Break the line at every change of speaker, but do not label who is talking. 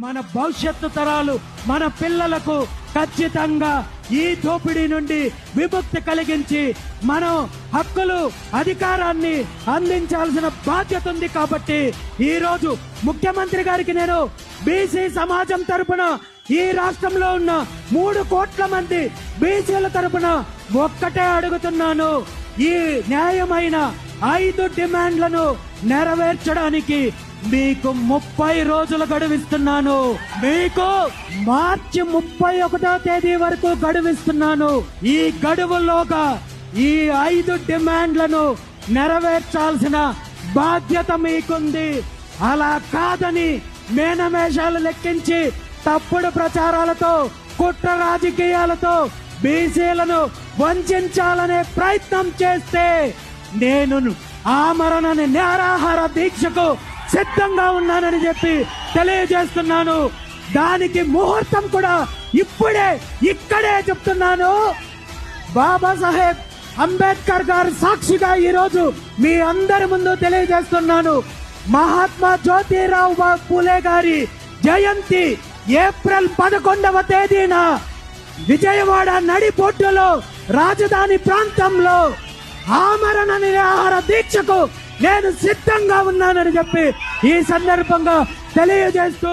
మన భవిష్యత్తు తరాలు మన పిల్లలకు ఖచ్చితంగా ఈ దోపిడీ నుండి విముక్తి కలిగించి మనం హక్కులు అధికారాన్ని అందించాల్సిన బాధ్యత ఉంది. కాబట్టి ఈ రోజు ముఖ్యమంత్రి గారికి నేను బీసీ సమాజం తరపున ఈ రాష్ట్రంలో ఉన్న 3 కోట్ల మంది బీసీల తరపున ఒక్కటే అడుగుతున్నాను, ఈ న్యాయమైన 5 డిమాండ్లను నెరవేర్చడానికి మీకు 30 రోజులు గడువిస్తున్నాను. మీకు మార్చి 31వ తేదీ వరకు గడువిస్తున్నాను. ఈ గడువులోగా ఈ 5 డిమాండ్లను నెరవేర్చాల్సిన బాధ్యత మీకుంది. అలా కాదని మేనమేషాలు లెక్కించి తప్పుడు ప్రచారాలతో కుట్ర రాజకీయాలతో బీసీలను వంచాలనే ప్రయత్నం చేస్తే నేను ఆమరణ నిరాహార దీక్షకు సిద్ధంగా ఉన్నానని చెప్పి తెలియజేస్తున్నాను. దానికి ముహూర్తం కూడా ఇక్కడే చెప్తున్నాను. బాబాసాహెబ్ అంబేద్కర్ గారు సాక్షిగా ఈ రోజు మీ అందరి ముందు తెలియజేస్తున్నాను. మహాత్మా జ్యోతిరావు పూలే గారి జయంతి ఏప్రిల్ 11వ తేదీన విజయవాడ నడిబొడ్డులో రాజధాని ప్రాంతంలో ఆమరణ నిరాహార దీక్షకు నేను సిద్ధంగా ఉన్నానని చెప్పి ఈ సందర్భంగా తెలియజేస్తూ